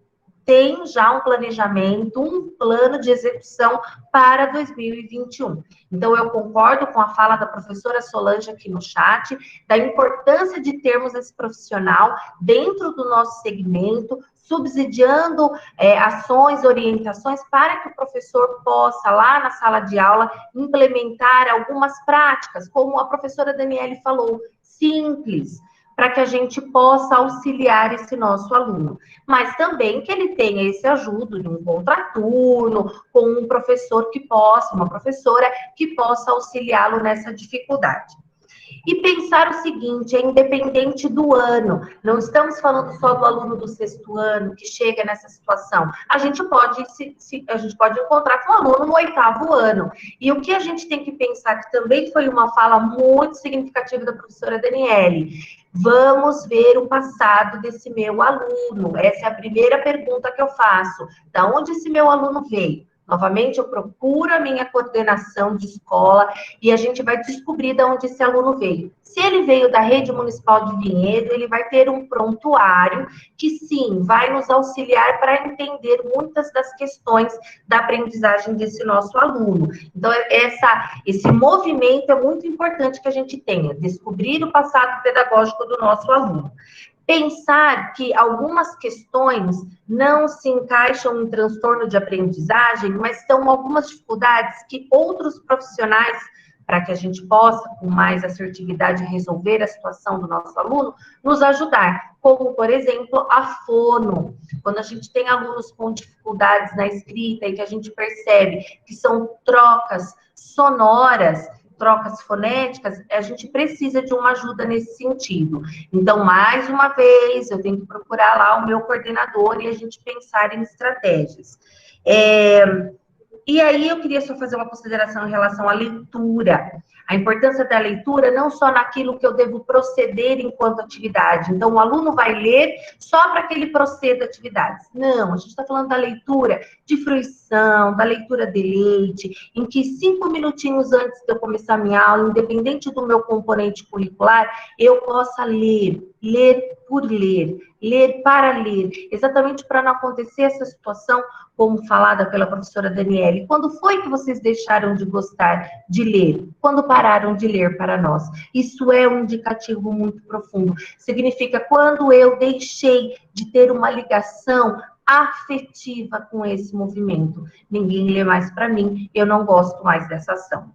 tem já um planejamento, um plano de execução para 2021. Então, eu concordo com a fala da professora Solange aqui no chat, da importância de termos esse profissional dentro do nosso segmento, subsidiando ações, orientações, para que o professor possa, lá na sala de aula, implementar algumas práticas, como a professora Daniele falou, simples, para que a gente possa auxiliar esse nosso aluno. Mas também que ele tenha esse ajudo de um contraturno, com um professor que possa, uma professora que possa auxiliá-lo nessa dificuldade. E pensar o seguinte, é independente do ano, não estamos falando só do aluno do 6º ano que chega nessa situação. A gente pode encontrar com o aluno no 8º ano. E o que a gente tem que pensar, que também foi uma fala muito significativa da professora Daniele, vamos ver o passado desse meu aluno. Essa é a primeira pergunta que eu faço. Da onde esse meu aluno veio? Novamente, eu procuro a minha coordenação de escola e a gente vai descobrir de onde esse aluno veio. Se ele veio da rede municipal de Vinhedo, ele vai ter um prontuário que, sim, vai nos auxiliar para entender muitas das questões da aprendizagem desse nosso aluno. Então, esse movimento é muito importante que a gente tenha, descobrir o passado pedagógico do nosso aluno. Pensar que algumas questões não se encaixam em transtorno de aprendizagem, mas são algumas dificuldades que outros profissionais, para que a gente possa, com mais assertividade, resolver a situação do nosso aluno, nos ajudar. Como, por exemplo, a fono. Quando a gente tem alunos com dificuldades na escrita e que a gente percebe que são trocas sonoras, trocas fonéticas, a gente precisa de uma ajuda nesse sentido. Então, mais uma vez, eu tenho que procurar lá o meu coordenador e a gente pensar em estratégias. E aí, eu queria só fazer uma consideração em relação à leitura. A importância da leitura não só naquilo que eu devo proceder enquanto atividade. Então, o aluno vai ler só para que ele proceda atividades. Não, a gente está falando da leitura de fruição, da leitura de leite, em que 5 minutinhos antes de eu começar a minha aula, independente do meu componente curricular, eu possa ler por ler para ler, exatamente para não acontecer essa situação, como falada pela professora Daniele. Quando foi que vocês deixaram de gostar de ler? Quando pararam de ler para nós? Isso é um indicativo muito profundo. Significa quando eu deixei de ter uma ligação afetiva com esse movimento. Ninguém lê mais para mim, eu não gosto mais dessa ação.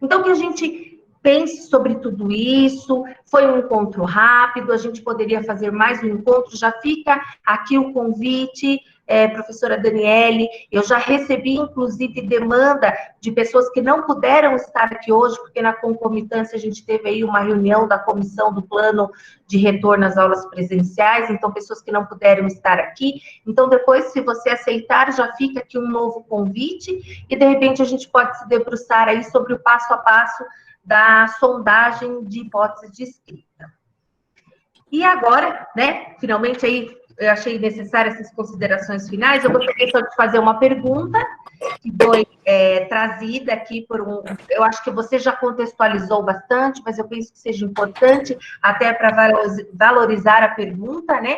Então, que a gente pense sobre tudo isso. Foi um encontro rápido, a gente poderia fazer mais um encontro. Já fica aqui o convite, professora Daniele. Eu já recebi, inclusive, demanda de pessoas que não puderam estar aqui hoje, porque na concomitância a gente teve aí uma reunião da comissão do plano de retorno às aulas presenciais, então pessoas que não puderam estar aqui. Então, depois, se você aceitar, já fica aqui um novo convite e, de repente, a gente pode se debruçar aí sobre o passo a passo da sondagem de hipótese de escrita. E agora, né, finalmente aí, eu achei necessárias essas considerações finais, eu gostaria só de fazer uma pergunta, que foi trazida aqui por eu acho que você já contextualizou bastante, mas eu penso que seja importante até para valorizar a pergunta, né?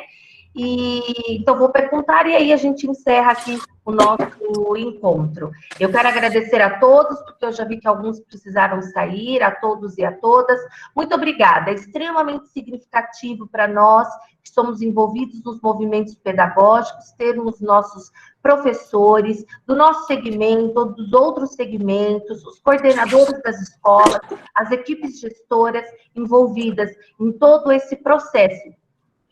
Então, vou perguntar e aí a gente encerra aqui o nosso encontro. Eu quero agradecer a todos, porque eu já vi que alguns precisaram sair, a todos e a todas. Muito obrigada, é extremamente significativo para nós, que somos envolvidos nos movimentos pedagógicos, termos nossos professores, do nosso segmento, dos outros segmentos, os coordenadores das escolas, as equipes gestoras envolvidas em todo esse processo,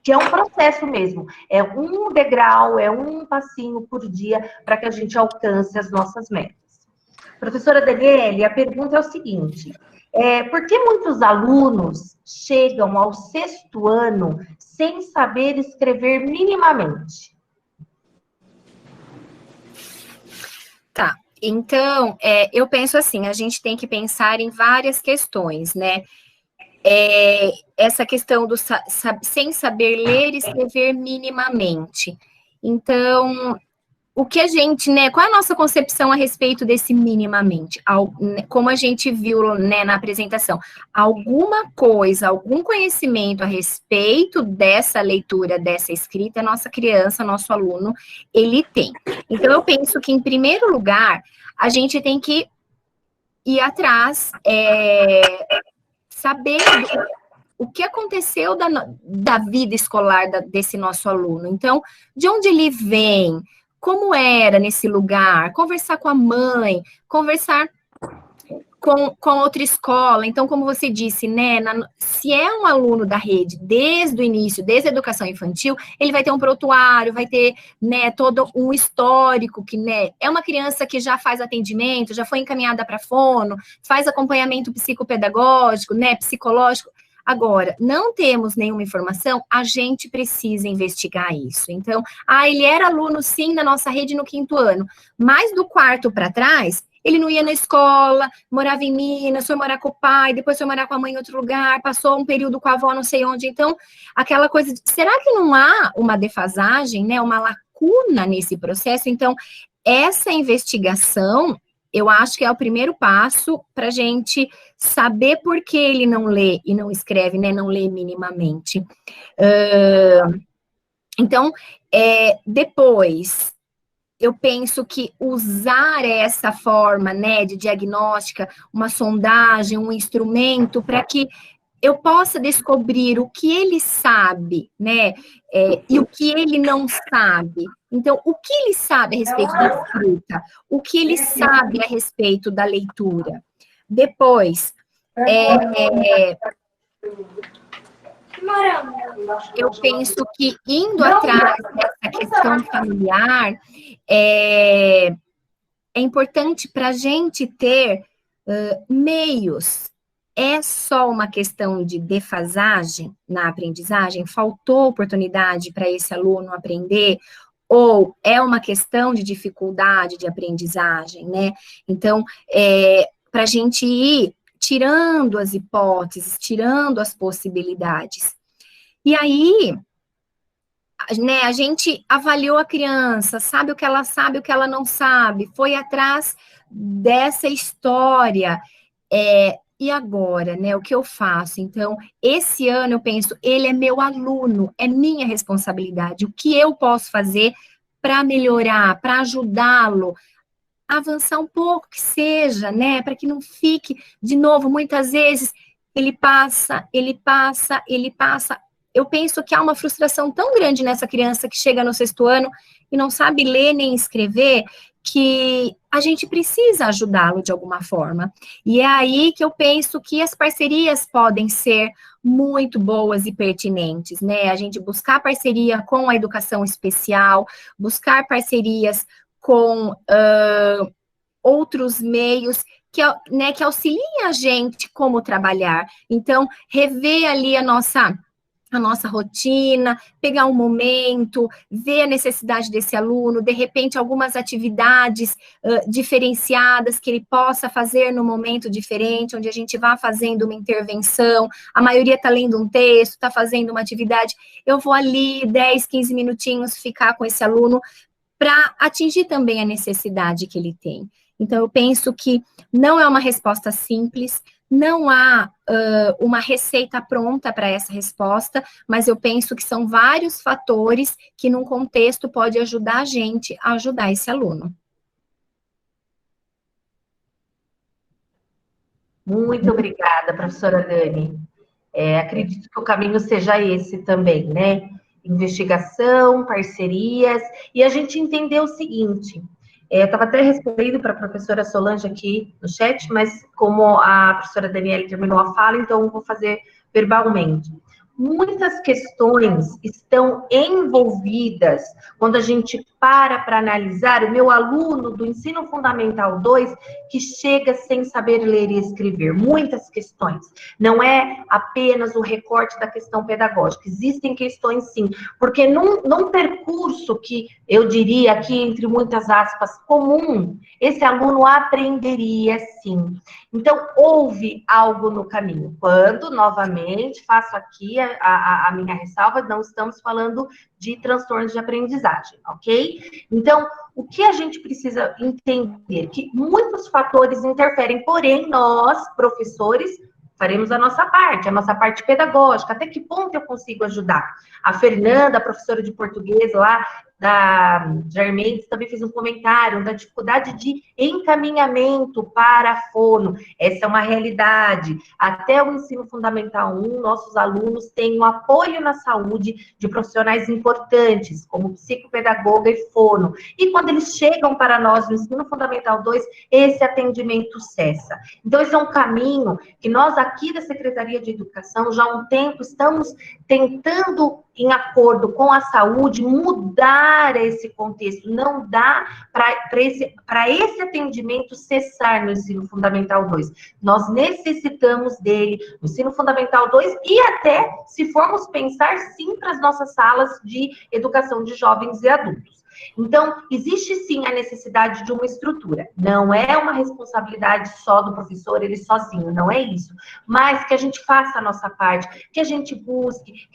que é um processo mesmo, é um degrau, é um passinho por dia para que a gente alcance as nossas metas. Professora Daniele, a pergunta é o seguinte: por que muitos alunos chegam ao 6º ano sem saber escrever minimamente? Tá. Então, eu penso assim, a gente tem que pensar em várias questões, né? Essa questão do sem saber ler e escrever minimamente. Então, o que a gente, né, qual é a nossa concepção a respeito desse minimamente? Como a gente viu, né, na apresentação, alguma coisa, algum conhecimento a respeito dessa leitura, dessa escrita, nossa criança, nosso aluno, ele tem. Então, eu penso que, em primeiro lugar, a gente tem que ir atrás, sabendo o que aconteceu da vida escolar desse nosso aluno. Então, de onde ele vem, como era nesse lugar, conversar com a mãe, conversar com outra escola. Então, como você disse, né, se é um aluno da rede desde o início, desde a educação infantil, ele vai ter um prontuário, vai ter, né, todo um histórico, que, né, é uma criança que já faz atendimento, já foi encaminhada para fono, faz acompanhamento psicopedagógico, né, psicológico. Agora, não temos nenhuma informação, a gente precisa investigar isso. Então, ele era aluno, sim, da nossa rede no 5º ano, mas do 4º para trás, ele não ia na escola, morava em Minas, foi morar com o pai, depois foi morar com a mãe em outro lugar, passou um período com a avó não sei onde. Então, aquela coisa de, será que não há uma defasagem, né, uma lacuna nesse processo? Então, essa investigação, eu acho que é o primeiro passo para a gente saber por que ele não lê e não escreve, né, não lê minimamente. Então, depois, eu penso que usar essa forma, né, de diagnóstica, uma sondagem, um instrumento, para que eu possa descobrir o que ele sabe, né, e o que ele não sabe. Então, o que ele sabe a respeito da escrita, o que ele sabe a respeito da leitura. Depois, eu penso que indo atrás dessa questão familiar, é importante para a gente ter meios. É só uma questão de defasagem na aprendizagem? Faltou oportunidade para esse aluno aprender? Ou é uma questão de dificuldade de aprendizagem, né? Então, para a gente ir tirando as hipóteses, tirando as possibilidades. E aí, né, a gente avaliou a criança, sabe o que ela sabe, o que ela não sabe, foi atrás dessa história, e agora, né, o que eu faço? Então, esse ano eu penso, ele é meu aluno, é minha responsabilidade, o que eu posso fazer para melhorar, para ajudá-lo a avançar um pouco, que seja, né, para que não fique, de novo, muitas vezes, ele passa, ele passa, ele passa. Eu penso que há uma frustração tão grande nessa criança que chega no 6º ano e não sabe ler nem escrever, que a gente precisa ajudá-lo de alguma forma. E é aí que eu penso que as parcerias podem ser muito boas e pertinentes, né? A gente buscar parceria com a educação especial, buscar parcerias com outros meios que, né, que auxiliem a gente como trabalhar. Então, rever ali a nossa rotina, pegar um momento, ver a necessidade desse aluno, de repente algumas atividades diferenciadas que ele possa fazer no momento diferente, onde a gente vá fazendo uma intervenção, a maioria está lendo um texto, está fazendo uma atividade, eu vou ali 10, 15 minutinhos ficar com esse aluno para atingir também a necessidade que ele tem. Então, eu penso que não é uma resposta simples, não há uma receita pronta para essa resposta, mas eu penso que são vários fatores que, num contexto, pode ajudar a gente a ajudar esse aluno. Muito obrigada, professora Dani. Acredito que o caminho seja esse também, né? Investigação, parcerias, e a gente entender o seguinte. Eu estava até respondendo para a professora Solange aqui no chat, mas como a professora Daniele terminou a fala, então eu vou fazer verbalmente. Muitas questões estão envolvidas quando a gente para analisar o meu aluno do ensino fundamental 2 que chega sem saber ler e escrever. Muitas questões. Não é apenas o recorte da questão pedagógica. Existem questões, sim. Porque num percurso que eu diria aqui, entre muitas aspas, comum, esse aluno aprenderia, sim. Então, houve algo no caminho. Quando, novamente, faço aqui a minha ressalva, não estamos falando de transtornos de aprendizagem, ok? Então, o que a gente precisa entender? Que muitos fatores interferem, porém, nós, professores, faremos a nossa parte pedagógica. Até que ponto eu consigo ajudar? A Fernanda, a professora de português lá, da Germendes, também fez um comentário da dificuldade de encaminhamento para a fono. Essa é uma realidade. Até o ensino fundamental 1, nossos alunos têm um apoio na saúde de profissionais importantes, como psicopedagoga e fono. E quando eles chegam para nós no ensino fundamental 2, esse atendimento cessa. Então, esse é um caminho que nós aqui da Secretaria de Educação, já há um tempo, estamos tentando, em acordo com a saúde, mudar esse contexto. Não dá para esse atendimento cessar no ensino fundamental 2. Nós necessitamos dele no ensino fundamental 2 e até, se formos pensar, sim, para as nossas salas de educação de jovens e adultos. Então, existe sim a necessidade de uma estrutura. Não é uma responsabilidade só do professor, ele sozinho, não é isso. Mas que a gente faça a nossa parte, que a gente busque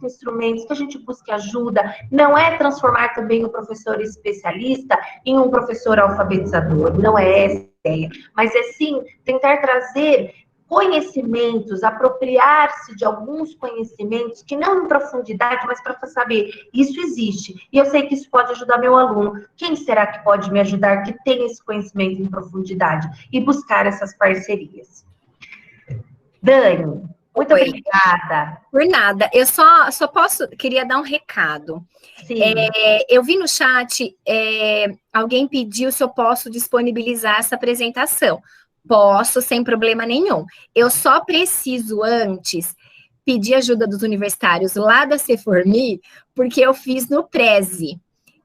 instrumentos, que a gente busque ajuda. Não é transformar também o professor especialista em um professor alfabetizador, não é essa a ideia. Mas é sim tentar trazer conhecimentos, apropriar-se de alguns conhecimentos, que não em profundidade, mas para saber, isso existe, e eu sei que isso pode ajudar meu aluno. Quem será que pode me ajudar, que tem esse conhecimento em profundidade? E buscar essas parcerias. Dani, muito obrigada. Por nada, eu queria dar um recado. Sim. Eu vi no chat, alguém pediu se eu posso disponibilizar essa apresentação. Posso, sem problema nenhum. Eu só preciso antes pedir ajuda dos universitários lá da Ceformi, porque eu fiz no Prezi.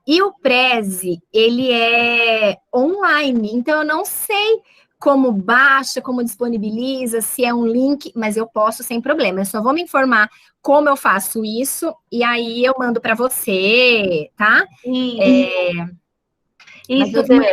E o Prezi, ele é online, então eu não sei como baixa, como disponibiliza, se é um link, mas eu posso sem problema. Eu só vou me informar como eu faço isso, e aí eu mando para você, tá? Isso, Dani.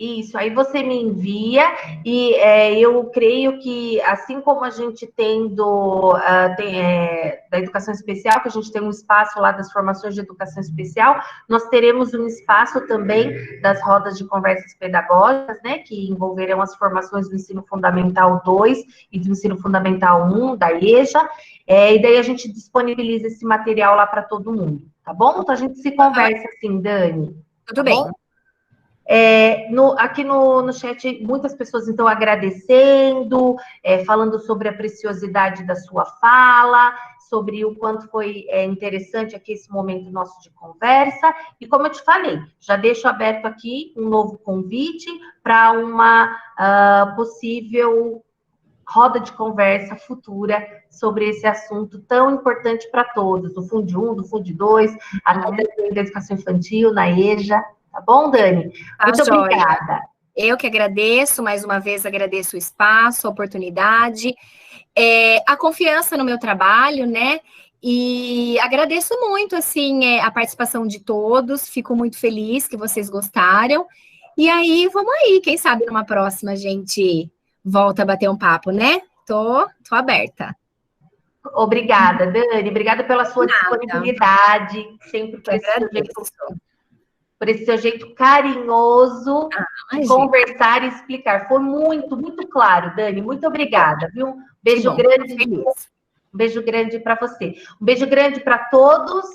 Isso, aí você me envia e eu creio que, assim como a gente tem da educação especial, que a gente tem um espaço lá das formações de educação especial, nós teremos um espaço também das rodas de conversas pedagógicas, né, que envolverão as formações do ensino fundamental 2 e do ensino fundamental 1, da EJA, e daí a gente disponibiliza esse material lá para todo mundo, tá bom? Então a gente se conversa assim, Dani. Tudo bem. Bom? Aqui no chat, muitas pessoas, então, agradecendo, falando sobre a preciosidade da sua fala, sobre o quanto foi interessante aqui esse momento nosso de conversa, e como eu te falei, já deixo aberto aqui um novo convite para uma possível roda de conversa futura sobre esse assunto tão importante para todos, do Fundo 1, do Fundo 2, até da educação infantil, na EJA. Tá bom, Dani? Muito obrigada. Eu que agradeço, mais uma vez agradeço o espaço, a oportunidade, a confiança no meu trabalho, né? E agradeço muito, assim, a participação de todos, fico muito feliz que vocês gostaram. E aí, vamos aí, quem sabe numa próxima a gente volta a bater um papo, né? Tô aberta. Obrigada, Dani, obrigada pela sua disponibilidade, sempre por esse seu jeito carinhoso de conversar e explicar. Foi muito, muito claro, Dani. Muito obrigada, viu? Beijo grande. Um beijo grande para você. Um beijo grande para todos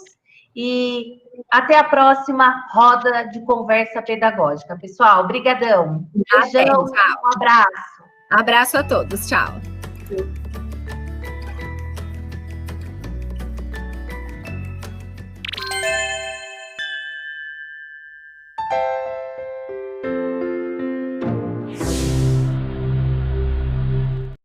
e até a próxima roda de conversa pedagógica. Pessoal, obrigadão. Beijão, um abraço. Abraço a todos, tchau.